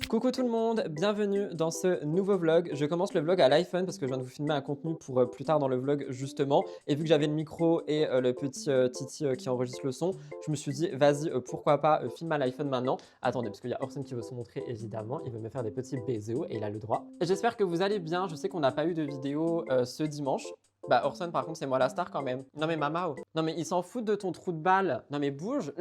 Coucou tout le monde, bienvenue dans ce nouveau vlog. Je commence le vlog à l'iPhone parce que je viens de vous filmer un contenu pour plus tard dans le vlog justement. Et vu que j'avais le micro et le petit Titi qui enregistre le son, je me suis dit vas-y, pourquoi pas filmer à l'iPhone maintenant. Attendez, parce qu'il y a Orson qui veut se montrer évidemment, il veut me faire des petits bisous et il a le droit. J'espère que vous allez bien, je sais qu'on n'a pas eu de vidéo ce dimanche. Bah Orson par contre c'est moi la star quand même. Non mais Mamao, non mais il s'en fout de ton trou de balle. Non mais bouge.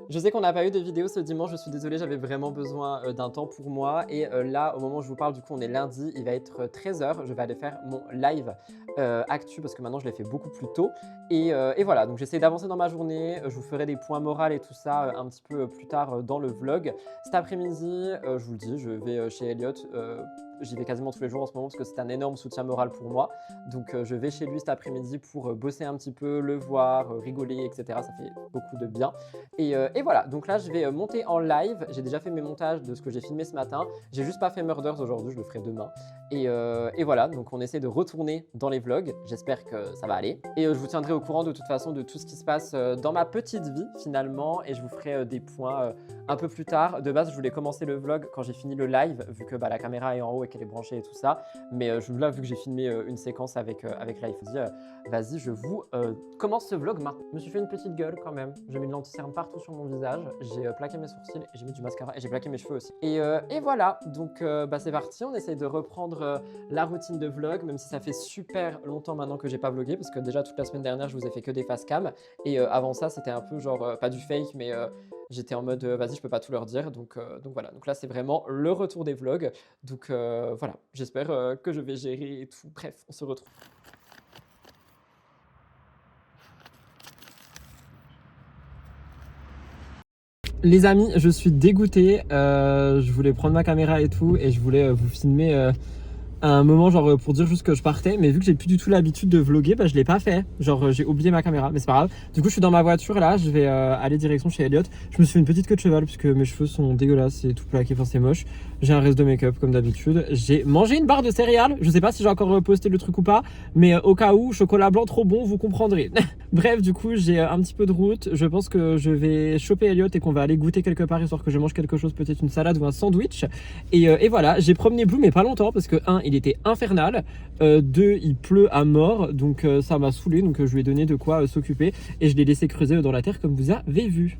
Je sais qu'on n'a pas eu de vidéo ce dimanche, je suis désolée, j'avais vraiment besoin d'un temps pour moi. Et là, au moment où je vous parle, du coup, on est lundi, il va être 13 h. Je vais aller faire mon live actu parce que maintenant, je l'ai fait beaucoup plus tôt. Et voilà, donc j'essaie d'avancer dans ma journée. Je vous ferai des points moraux et tout ça un petit peu plus tard dans le vlog. Cet après-midi, je vous le dis, je vais chez Elliot. J'y vais quasiment tous les jours en ce moment parce que c'est un énorme soutien moral pour moi. Donc je vais chez lui cet après-midi pour bosser un petit peu, le voir, rigoler, etc. Ça fait beaucoup de bien. Et voilà, donc là je vais monter en live. J'ai déjà fait mes montages de ce que j'ai filmé ce matin. J'ai juste pas fait Murders aujourd'hui, je le ferai demain. Et voilà, donc on essaie de retourner dans les vlogs. J'espère que ça va aller. Et je vous tiendrai au courant de toute façon de tout ce qui se passe dans ma petite vie finalement. Et je vous ferai des points un peu plus tard. De base, je voulais commencer le vlog quand j'ai fini le live, vu que la caméra est en haut et qu'elle est branchée et tout ça. Mais là, vu que j'ai filmé une séquence avec l'iPhone, vas-y, je vous commence ce vlog maintenant. Je me suis fait une petite gueule quand même. J'ai mis de l'anti-cerne partout sur mon visage. J'ai plaqué mes sourcils, et j'ai mis du mascara et j'ai plaqué mes cheveux aussi. Et voilà, donc c'est parti. On essaye de reprendre la routine de vlog, même si ça fait super longtemps maintenant que j'ai pas vlogué, parce que déjà toute la semaine dernière, je vous ai fait que des face cam. Et avant ça, c'était un peu genre, pas du fake, mais j'étais en mode vas-y, je peux pas tout leur dire. Donc voilà, donc là, c'est vraiment le retour des vlogs. Donc voilà, j'espère que je vais gérer et tout. Bref, on se retrouve. Les amis, je suis dégoûté. Je voulais prendre ma caméra et tout, et je voulais vous filmer à un moment genre pour dire juste que je partais, mais vu que j'ai plus du tout l'habitude de vlogger, je l'ai pas fait. Genre j'ai oublié ma caméra, mais c'est pas grave. Du coup je suis dans ma voiture là, je vais aller direction chez Elliot. Je me suis fait une petite queue de cheval puisque mes cheveux sont dégueulasses et tout plaqué, enfin c'est moche. J'ai un reste de make-up comme d'habitude. J'ai mangé une barre de céréales, je sais pas si j'ai encore posté le truc ou pas, mais au cas où, chocolat blanc trop bon, vous comprendrez. Bref, du coup j'ai un petit peu de route. Je pense que je vais choper Elliot et qu'on va aller goûter quelque part histoire que je mange quelque chose, peut-être une salade ou un sandwich. Et voilà, j'ai promené Blue mais pas longtemps parce que il était infernal, 2 il pleut à mort, donc ça m'a saoulé, donc je lui ai donné de quoi s'occuper et je l'ai laissé creuser dans la terre comme vous avez vu.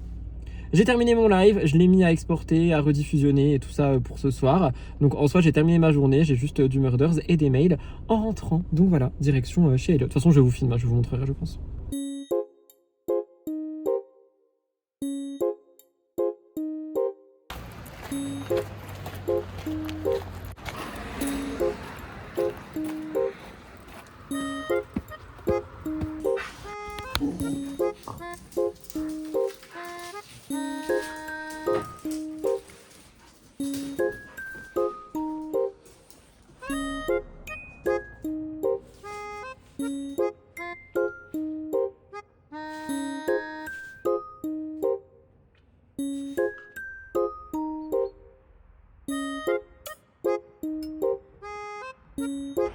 J'ai terminé mon live, je l'ai mis à exporter, à rediffusionner et tout ça pour ce soir. Donc en soi j'ai terminé ma journée, j'ai juste du Murders et des mails en rentrant. Donc voilà, direction chez Elliot. De toute façon je vous filme, je vous montrerai je pense.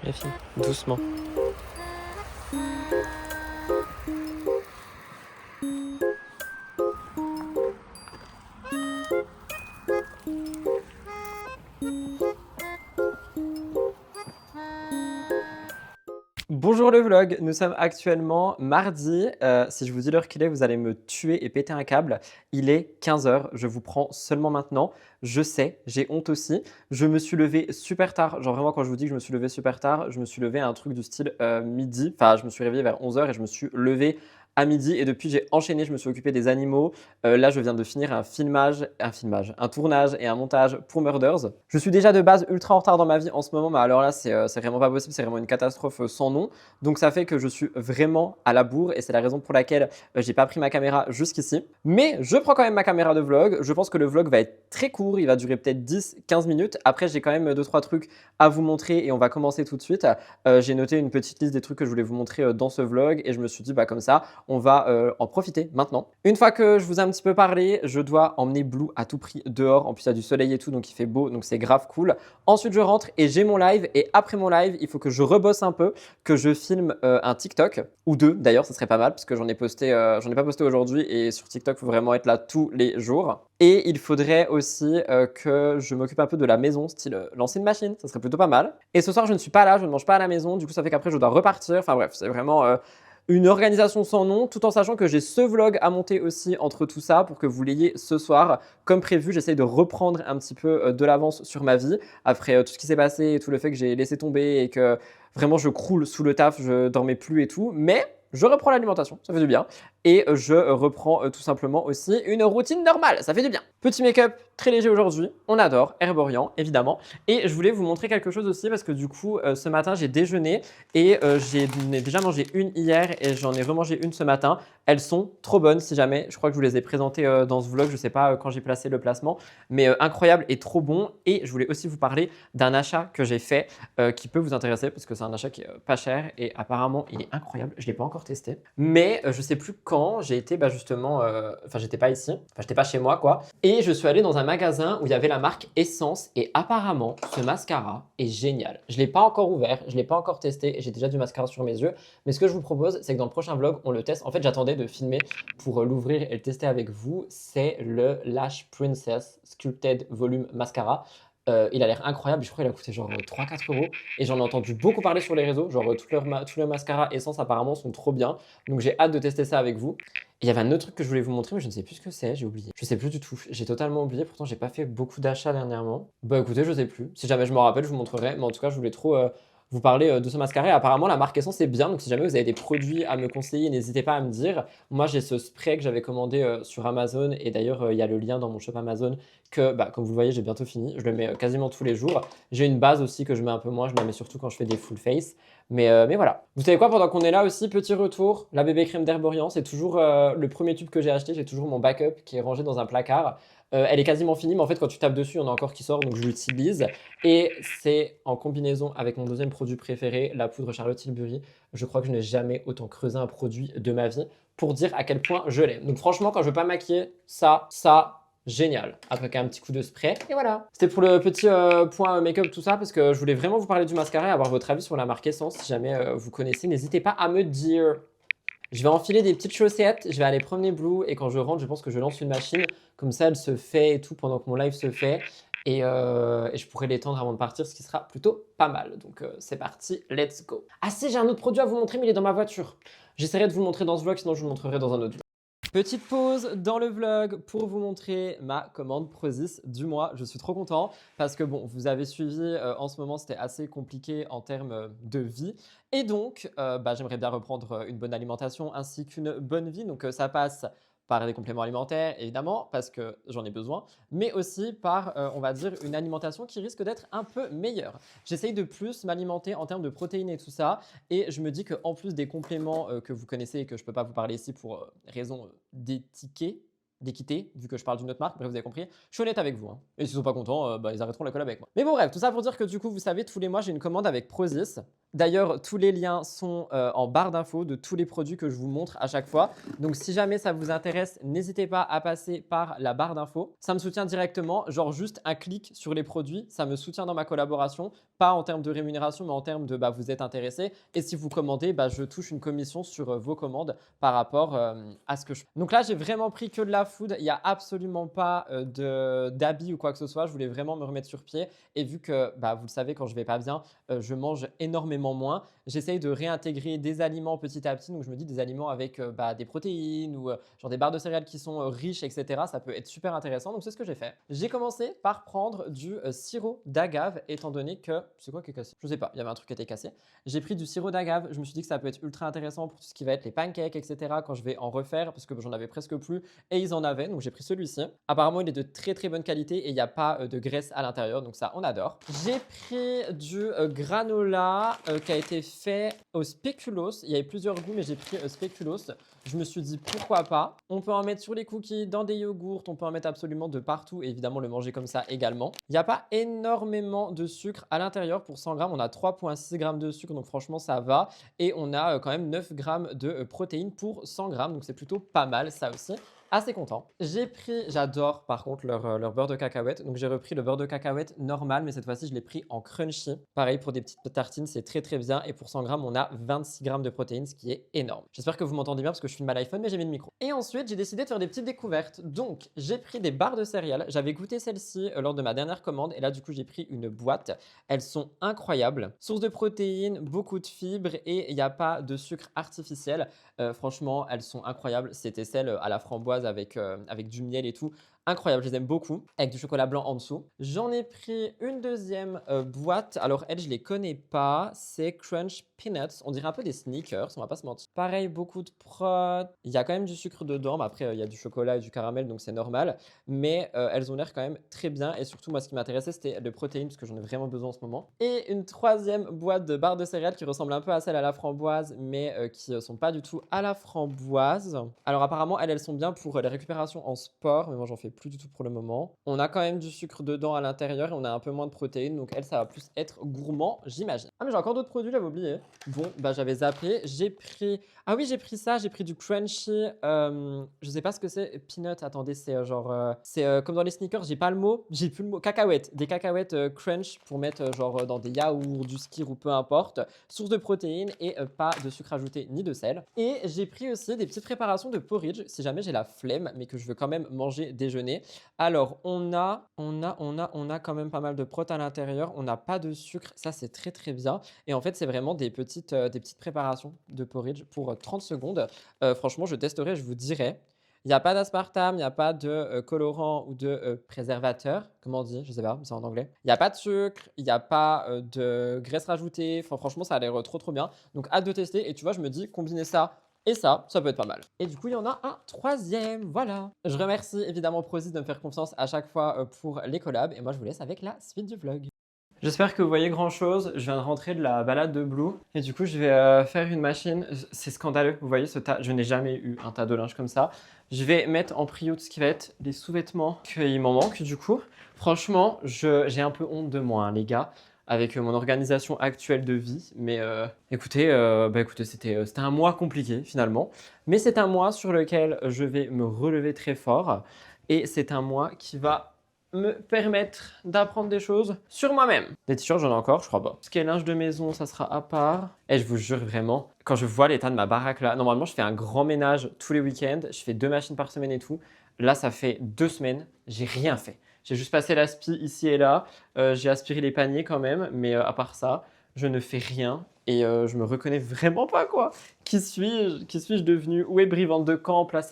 Les filles, doucement. Bonjour le vlog, nous sommes actuellement mardi. Si je vous dis l'heure qu'il est, vous allez me tuer et péter un câble. Il est 15 h, je vous prends seulement maintenant. Je sais, j'ai honte aussi. Je me suis levé super tard. Genre vraiment quand je vous dis que je me suis levé super tard, je me suis levé à un truc du style midi. Enfin, je me suis réveillé vers 11 h et je me suis levé à midi et depuis j'ai enchaîné, je me suis occupé des animaux. Là je viens de finir un tournage et un montage pour Murders. Je suis déjà de base ultra en retard dans ma vie en ce moment, mais alors là c'est vraiment pas possible, c'est vraiment une catastrophe sans nom. Donc ça fait que je suis vraiment à la bourre et c'est la raison pour laquelle j'ai pas pris ma caméra jusqu'ici. Mais je prends quand même ma caméra de vlog. Je pense que le vlog va être très court, il va durer peut-être 10-15 minutes. Après j'ai quand même 2-3 trucs à vous montrer et on va commencer tout de suite. J'ai noté une petite liste des trucs que je voulais vous montrer dans ce vlog et je me suis dit comme ça on va en profiter maintenant. Une fois que je vous ai un petit peu parlé, je dois emmener Blue à tout prix dehors. En plus, il y a du soleil et tout, donc il fait beau, donc c'est grave cool. Ensuite, je rentre et j'ai mon live. Et après mon live, il faut que je rebosse un peu, que je filme un TikTok ou deux d'ailleurs, ça serait pas mal parce que j'en ai pas posté aujourd'hui et sur TikTok, il faut vraiment être là tous les jours. Et il faudrait aussi que je m'occupe un peu de la maison, style lancer une machine, ça serait plutôt pas mal. Et ce soir, je ne suis pas là, je ne mange pas à la maison, du coup, ça fait qu'après, je dois repartir. Enfin bref, c'est vraiment une organisation sans nom, tout en sachant que j'ai ce vlog à monter aussi entre tout ça pour que vous l'ayez ce soir. Comme prévu, j'essaye de reprendre un petit peu de l'avance sur ma vie après tout ce qui s'est passé et tout le fait que j'ai laissé tomber et que vraiment je croule sous le taf, je dormais plus et tout. Mais je reprends l'alimentation, ça fait du bien. Et je reprends tout simplement aussi une routine normale, ça fait du bien. Petit make-up très léger aujourd'hui, on adore, Herborian évidemment. Et je voulais vous montrer quelque chose aussi parce que du coup, ce matin, j'ai déjeuné et j'ai déjà mangé une hier et j'en ai remangé une ce matin. Elles sont trop bonnes si jamais, je crois que je vous les ai présentées dans ce vlog, je ne sais pas quand j'ai placé le placement, mais incroyable et trop bon. Et je voulais aussi vous parler d'un achat que j'ai fait qui peut vous intéresser parce que c'est un achat qui est pas cher et apparemment il est incroyable. Je ne l'ai pas encore testé, mais je ne sais plus quand j'ai été justement, enfin j'étais pas ici, enfin j'étais pas chez moi quoi. Et je suis allé dans un magasin où il y avait la marque Essence et apparemment ce mascara est génial. Je ne l'ai pas encore ouvert, je ne l'ai pas encore testé et j'ai déjà du mascara sur mes yeux. Mais ce que je vous propose, c'est que dans le prochain vlog, on le teste. En fait, j'attendais de filmer pour l'ouvrir et le tester avec vous. C'est le Lash Princess Sculpted Volume Mascara. Il a l'air incroyable, je crois qu'il a coûté genre 3-4 euros et j'en ai entendu beaucoup parler sur les réseaux, genre tous leurs mascaras Essence apparemment sont trop bien, donc j'ai hâte de tester ça avec vous. Et il y avait un autre truc que je voulais vous montrer mais je ne sais plus ce que c'est, j'ai oublié. Je sais plus du tout, j'ai totalement oublié, pourtant j'ai pas fait beaucoup d'achats dernièrement. Bah écoutez, je sais plus, si jamais je me rappelle je vous montrerai, mais en tout cas je voulais trop vous parler de ce mascara et apparemment la marque Essence est bien, donc si jamais vous avez des produits à me conseiller, n'hésitez pas à me dire. Moi j'ai ce spray que j'avais commandé sur Amazon et d'ailleurs il y a le lien dans mon shop Amazon que, comme vous le voyez, j'ai bientôt fini. Je le mets quasiment tous les jours. J'ai une base aussi que je mets un peu moins. Je la mets surtout quand je fais des full face. Mais voilà. Vous savez quoi, pendant qu'on est là aussi, petit retour, la bébé crème d'Herborian, c'est toujours le premier tube que j'ai acheté. J'ai toujours mon backup qui est rangé dans un placard. Elle est quasiment finie, mais en fait, quand tu tapes dessus, il y en a encore qui sort, donc je l'utilise. Et c'est en combinaison avec mon deuxième produit préféré, la poudre Charlotte Tilbury. Je crois que je n'ai jamais autant creusé un produit de ma vie pour dire à quel point je l'aime. Donc franchement, quand je veux pas maquiller, ça, génial. Après un petit coup de spray, et voilà. C'était pour le petit point make-up, tout ça, parce que je voulais vraiment vous parler du mascara et avoir votre avis sur la marque Essence. Si jamais vous connaissez, n'hésitez pas à me dire. Je vais enfiler des petites chaussettes, je vais aller promener Blue et quand je rentre, je pense que je lance une machine. Comme ça, elle se fait et tout pendant que mon live se fait. Et je pourrais l'étendre avant de partir, ce qui sera plutôt pas mal. Donc c'est parti, let's go. Ah si, j'ai un autre produit à vous montrer, mais il est dans ma voiture. J'essaierai de vous le montrer dans ce vlog, sinon je vous le montrerai dans un autre vlog. Petite pause dans le vlog pour vous montrer ma commande Prozis du mois. Je suis trop content parce que bon, vous avez suivi, en ce moment c'était assez compliqué en termes de vie. Et donc, j'aimerais bien reprendre une bonne alimentation ainsi qu'une bonne vie. Donc ça passe par des compléments alimentaires évidemment parce que j'en ai besoin, mais aussi par, on va dire, une alimentation qui risque d'être un peu meilleure. J'essaye de plus m'alimenter en termes de protéines et tout ça et je me dis qu'en plus des compléments que vous connaissez et que je ne peux pas vous parler ici pour raison d'équité, vu que je parle d'une autre marque, bref, vous avez compris. Je suis honnête avec vous. Hein. Et s'ils sont pas contents, ils arrêteront la collab avec moi. Mais bon, bref, tout ça pour dire que du coup, vous savez, tous les mois, j'ai une commande avec Prozis. D'ailleurs, tous les liens sont en barre d'infos de tous les produits que je vous montre à chaque fois. Donc, si jamais ça vous intéresse, n'hésitez pas à passer par la barre d'infos. Ça me soutient directement, genre juste un clic sur les produits, ça me soutient dans ma collaboration, pas en termes de rémunération, mais en termes de vous êtes intéressé. Et si vous commandez, je touche une commission sur vos commandes par rapport à ce que je fais. Donc là, j'ai vraiment pris que de la food. Il n'y a absolument pas d'habits ou quoi que ce soit. Je voulais vraiment me remettre sur pied. Et vu que, vous le savez, quand je vais pas bien, je mange énormément moins. J'essaye de réintégrer des aliments petit à petit. Donc, je me dis des aliments avec des protéines ou genre des barres de céréales qui sont riches, etc. Ça peut être super intéressant. Donc, c'est ce que j'ai fait. J'ai commencé par prendre du sirop d'agave, étant donné que… C'est quoi qui est cassé? Je sais pas. Il y avait un truc qui était cassé. J'ai pris du sirop d'agave. Je me suis dit que ça peut être ultra intéressant pour tout ce qui va être les pancakes, etc. Quand je vais en refaire, parce que j'en avais presque plus et ils en avaient. Donc, j'ai pris celui-ci. Apparemment, il est de très très bonne qualité et il n'y a pas de graisse à l'intérieur. Donc, ça, on adore. J'ai pris du granola qui a été fait au spéculoos. Il y avait plusieurs goûts, mais j'ai pris spéculoos. Je me suis dit pourquoi pas. On peut en mettre sur les cookies, dans des yogourts, on peut en mettre absolument de partout et évidemment le manger comme ça également. Il n'y a pas énormément de sucre à l'intérieur. Pour 100 grammes, on a 3,6 grammes de sucre, donc franchement ça va. Et on a quand même 9 grammes de protéines pour 100 grammes, donc c'est plutôt pas mal ça aussi. Assez content. J'adore par contre leur beurre de cacahuète. Donc j'ai repris le beurre de cacahuète normal, mais cette fois-ci je l'ai pris en crunchy. Pareil pour des petites tartines, c'est très très bien. Et pour 100 grammes, on a 26 grammes de protéines, ce qui est énorme. J'espère que vous m'entendez bien parce que je filme à l'iPhone, mais j'ai mis le micro. Et ensuite, j'ai décidé de faire des petites découvertes. Donc j'ai pris des barres de céréales. J'avais goûté celle-ci lors de ma dernière commande. Et là, du coup, j'ai pris une boîte. Elles sont incroyables. Source de protéines, beaucoup de fibres et il n'y a pas de sucre artificiel. Franchement, elles sont incroyables. C'était celle à la framboise avec du miel et tout. Incroyable, je les aime beaucoup, avec du chocolat blanc en dessous. J'en ai pris une deuxième boîte. Alors, elle, je les connais pas. C'est Crunch Peanuts. On dirait un peu des sneakers, on va pas se mentir. Pareil, beaucoup de prot. Il y a quand même du sucre dedans, mais après, il y a du chocolat et du caramel, donc c'est normal. Mais elles ont l'air quand même très bien. Et surtout, moi, ce qui m'intéressait, c'était le protéines, parce que j'en ai vraiment besoin en ce moment. Et une troisième boîte de barres de céréales qui ressemble un peu à celle à la framboise, mais qui sont pas du tout à la framboise. Alors, apparemment, elles sont bien pour les récupérations en sport, mais moi, j'en fais plus du tout pour le moment. On a quand même du sucre dedans à l'intérieur et on a un peu moins de protéines, donc elle, ça va plus être gourmand, j'imagine. Ah, mais j'ai encore d'autres produits, j'avais oublié. Bon, bah j'avais zappé. J'ai pris... Ah oui, j'ai pris ça, j'ai pris du crunchy. Je sais pas ce que c'est. Peanut, attendez, c'est c'est comme dans les sneakers, j'ai pas le mot. J'ai plus le mot. Cacahuètes. Des cacahuètes crunch pour mettre genre dans des yaourts, du skyr ou peu importe. Source de protéines et pas de sucre ajouté ni de sel. Et j'ai pris aussi des petites préparations de porridge si jamais j'ai la flemme, mais que je veux quand même manger déjeuner. Alors, on a quand même pas mal de protéines à l'intérieur. On n'a pas de sucre. Ça, c'est très, très bien. Et en fait, c'est vraiment des petites préparations de porridge pour 30 secondes. Franchement, je testerai, je vous dirai. Il n'y a pas d'aspartame, il n'y a pas de colorant ou de préservateur. Comment on dit? Je ne sais pas, c'est en anglais. Il n'y a pas de sucre, il n'y a pas de graisse rajoutée. Enfin, franchement, ça a l'air trop, trop bien. Donc, hâte de tester. Et tu vois, je me dis, combiner ça et ça peut être pas mal. Et du coup, il y en a un troisième, voilà. Je remercie évidemment Prozis de me faire confiance à chaque fois pour les collabs. Et moi, je vous laisse avec la suite du vlog. J'espère que vous voyez grand chose. Je viens de rentrer de la balade de Blue. Et du coup, je vais faire une machine. C'est scandaleux, vous voyez ce tas. Je n'ai jamais eu un tas de linge comme ça. Je vais mettre en prio tout ce qui va être les sous-vêtements. Il m'en manque du coup. Franchement, j'ai un peu honte de moi, hein, les gars, avec mon organisation actuelle de vie. Mais écoutez, c'était un mois compliqué finalement. Mais c'est un mois sur lequel je vais me relever très fort. Et c'est un mois qui va me permettre d'apprendre des choses sur moi-même. Des t-shirts, j'en ai encore, je crois pas. Ce qui est linge de maison, ça sera à part. Et je vous jure vraiment, quand je vois l'état de ma baraque là, normalement je fais un grand ménage tous les week-ends, je fais 2 machines par semaine et tout. Là, ça fait 2 semaines, j'ai rien fait. J'ai juste passé l'aspi ici et là, j'ai aspiré les paniers quand même, mais à part ça, je ne fais rien. Et je me reconnais vraiment pas quoi. Qui suis-je devenu? Où est Brie Vente de Camp? Là,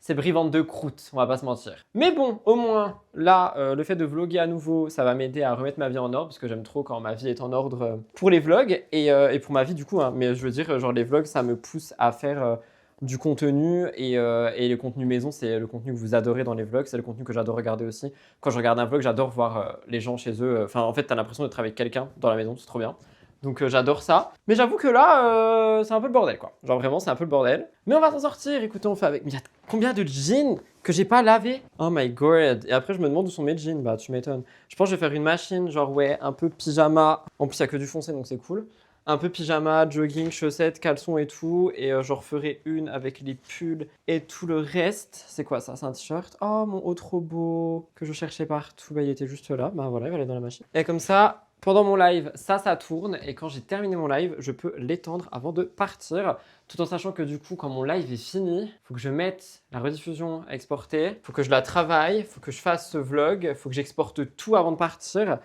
c'est Brie Vente de croûte, on va pas se mentir. Mais bon, au moins, là, le fait de vlogger à nouveau, ça va m'aider à remettre ma vie en ordre, parce que j'aime trop quand ma vie est en ordre pour les vlogs et pour ma vie du coup. Hein. Mais je veux dire, genre les vlogs, ça me pousse à faire du contenu et le contenu maison, c'est le contenu que vous adorez dans les vlogs, c'est le contenu que j'adore regarder aussi. Quand je regarde un vlog, j'adore voir les gens chez eux. Enfin, en fait, t'as l'impression d'être avec quelqu'un dans la maison, c'est trop bien. Donc j'adore ça. Mais j'avoue que là, c'est un peu le bordel quoi. Genre vraiment, c'est un peu le bordel. Mais on va s'en sortir. Écoutez, on fait avec. Mais il y a combien de jeans que j'ai pas lavé? Oh my god. Et après, je me demande où sont mes jeans. Bah, tu m'étonnes. Je pense que je vais faire une machine, genre ouais, un peu pyjama. En plus, il y a que du foncé, donc c'est cool. Un peu pyjama, jogging, chaussettes, caleçons et tout. Et je referai une avec les pulls et tout le reste. C'est quoi ça? C'est un t-shirt. Oh, mon haut trop beau. Que je cherchais partout. Bah, il était juste là. Bah voilà, il va aller dans la machine. Et comme ça. Pendant mon live, ça tourne et quand j'ai terminé mon live, je peux l'étendre avant de partir. Tout en sachant que du coup, quand mon live est fini, il faut que je mette la rediffusion à exporter, il faut que je la travaille, il faut que je fasse ce vlog, il faut que j'exporte tout avant de partir.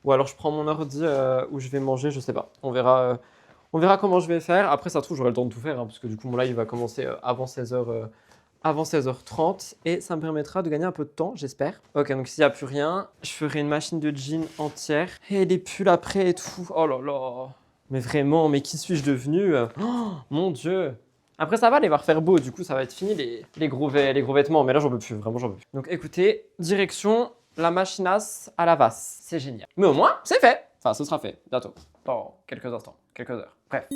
Ou alors je prends mon ordi où je vais manger, je sais pas. On verra comment je vais faire. Après, ça se trouve, j'aurai le temps de tout faire, hein, parce que du coup, mon live va commencer avant 16h. Avant 16h30 et ça me permettra de gagner un peu de temps, j'espère. Ok, donc s'il n'y a plus rien, je ferai une machine de jeans entière et les pulls après et tout. Oh là là. Mais vraiment, mais qui suis-je devenu? Oh, mon Dieu. Après, ça va, les va refaire beau. Du coup, ça va être fini les gros vêtements. Mais là, j'en peux plus. Vraiment, j'en peux plus. Donc, écoutez, direction la machinasse à la vasse. C'est génial. Mais au moins, c'est fait. Enfin, ce sera fait bientôt. Dans quelques instants. quelques heures. Bref.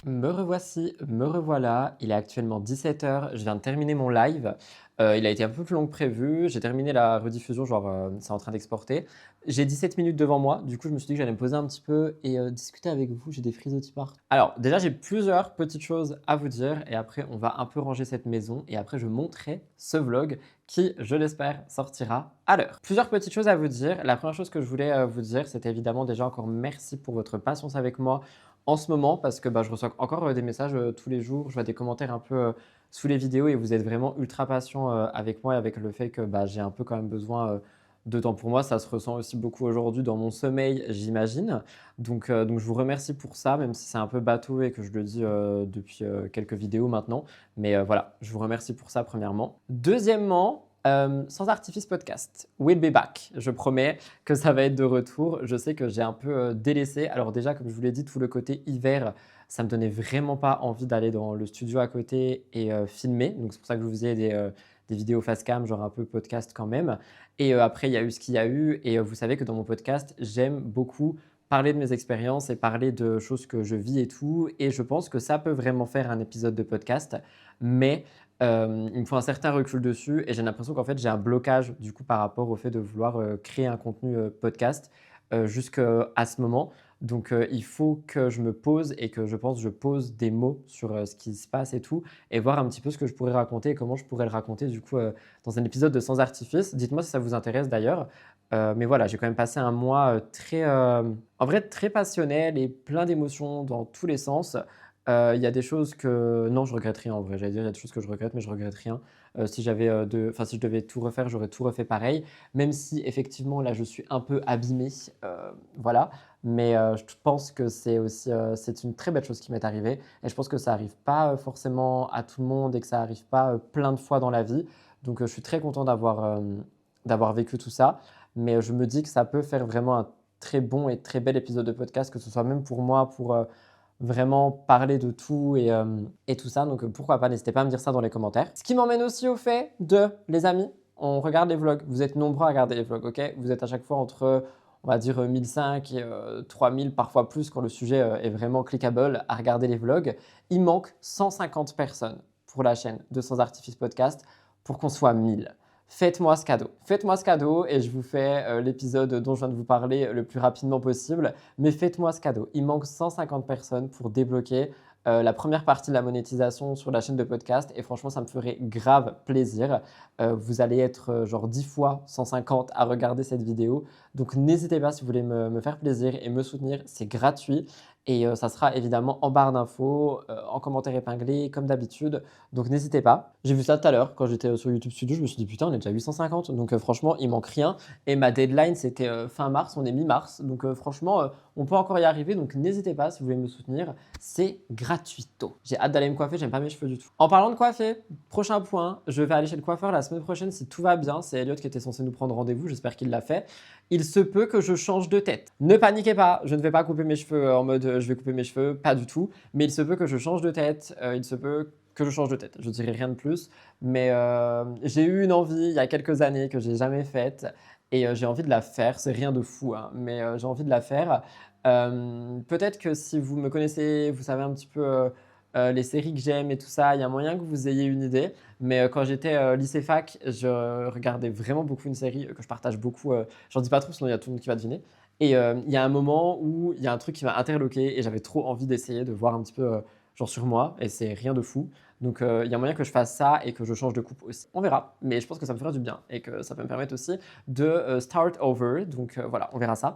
Me revoici, me revoilà. Il est actuellement 17 h. Je viens de terminer mon live. Il a été un peu plus long que prévu. J'ai terminé la rediffusion, genre c'est en train d'exporter. J'ai 17 minutes devant moi. Du coup, je me suis dit que j'allais me poser un petit peu et discuter avec vous. J'ai des frisottis partout. Alors, déjà, j'ai plusieurs petites choses à vous dire et après, on va un peu ranger cette maison et après, je monterai ce vlog qui, je l'espère, sortira à l'heure. Plusieurs petites choses à vous dire. La première chose que je voulais vous dire, c'était évidemment déjà encore merci pour votre patience avec moi en ce moment parce que je reçois encore des messages tous les jours, je vois des commentaires un peu sous les vidéos et vous êtes vraiment ultra patient avec moi et avec le fait que j'ai un peu quand même besoin de temps pour moi. Ça se ressent aussi beaucoup aujourd'hui dans mon sommeil, j'imagine. Donc je vous remercie pour ça, même si c'est un peu bateau et que je le dis depuis quelques vidéos maintenant. Mais voilà, je vous remercie pour ça premièrement. Deuxièmement, Sans Artifice Podcast, we'll be back. Je promets que ça va être de retour. Je sais que j'ai un peu délaissé. Alors déjà, comme je vous l'ai dit, tout le côté hiver, ça me donnait vraiment pas envie d'aller dans le studio à côté et filmer. Donc c'est pour ça que je vous faisais des vidéos face cam, genre un peu podcast quand même. Et après, il y a eu ce qu'il y a eu. Et vous savez que dans mon podcast, j'aime beaucoup parler de mes expériences et parler de choses que je vis et tout. Et je pense que ça peut vraiment faire un épisode de podcast. Mais il me faut un certain recul dessus et j'ai l'impression qu'en fait j'ai un blocage du coup par rapport au fait de vouloir créer un contenu podcast jusqu'à ce moment. Donc il faut que je me pose et que je pose des mots sur ce qui se passe et tout et voir un petit peu ce que je pourrais raconter et comment je pourrais le raconter du coup dans un épisode de Sans Artifice. Dites-moi si ça vous intéresse d'ailleurs. Mais voilà, j'ai quand même passé un mois en vrai très passionnel et plein d'émotions dans tous les sens. Il y a des choses que non, je regrette rien en vrai. J'allais dire, il y a des choses que je regrette, mais je regrette rien. Si si je devais tout refaire, j'aurais tout refait pareil. Même si effectivement là, je suis un peu abîmé, voilà. Mais je pense que c'est aussi c'est une très belle chose qui m'est arrivée. Et je pense que ça arrive pas forcément à tout le monde et que ça arrive pas plein de fois dans la vie. Donc je suis très content d'avoir vécu tout ça. Mais je me dis que ça peut faire vraiment un très bon et très bel épisode de podcast, que ce soit même pour moi, pour vraiment parler de tout et tout ça. Donc pourquoi pas, n'hésitez pas à me dire ça dans les commentaires. Ce qui m'emmène aussi au fait de, les amis, on regarde les vlogs. Vous êtes nombreux à regarder les vlogs, ok? Vous êtes à chaque fois entre, on va dire, 1005 et 3000, parfois plus quand le sujet est vraiment clickable à regarder les vlogs. Il manque 150 personnes pour la chaîne de Sans Artifice Podcast pour qu'on soit 1000. Faites-moi ce cadeau. Faites-moi ce cadeau et je vous fais l'épisode dont je viens de vous parler le plus rapidement possible. Mais faites-moi ce cadeau. Il manque 150 personnes pour débloquer la première partie de la monétisation sur la chaîne de podcast et franchement, ça me ferait grave plaisir. Vous allez être genre 10 fois 150 à regarder cette vidéo. Donc n'hésitez pas si vous voulez me faire plaisir et me soutenir, c'est gratuit. Et ça sera évidemment en barre d'infos, en commentaire épinglé, comme d'habitude. Donc n'hésitez pas. J'ai vu ça tout à l'heure quand j'étais sur YouTube Studio. Je me suis dit putain, on est déjà 850. Donc franchement, il manque rien. Et ma deadline, c'était fin mars. On est mi-mars. Donc franchement, on peut encore y arriver. Donc n'hésitez pas si vous voulez me soutenir. C'est gratuito. J'ai hâte d'aller me coiffer. J'aime pas mes cheveux du tout. En parlant de coiffer, prochain point, je vais aller chez le coiffeur la semaine prochaine si tout va bien. C'est Elliot qui était censé nous prendre rendez-vous. J'espère qu'il l'a fait. Il se peut que je change de tête. Ne paniquez pas, je ne vais pas couper mes cheveux en mode je vais couper mes cheveux, pas du tout. Mais il se peut que je change de tête, il se peut que je change de tête. Je dirai rien de plus. Mais j'ai eu une envie il y a quelques années que j'ai jamais faite et j'ai envie de la faire. C'est rien de fou, hein, mais j'ai envie de la faire. Peut-être que si vous me connaissez, vous savez un petit peu les séries que j'aime et tout ça, il y a moyen que vous ayez une idée. Mais quand j'étais lycée fac, je regardais vraiment beaucoup une série que je partage beaucoup. J'en dis pas trop, sinon il y a tout le monde qui va deviner. Et il y a un moment où il y a un truc qui m'a interloqué et j'avais trop envie d'essayer de voir un petit peu genre sur moi et c'est rien de fou. Donc il y a moyen que je fasse ça et que je change de coupe aussi. On verra, mais je pense que ça me fera du bien et que ça peut me permettre aussi de start over. Donc voilà, on verra ça.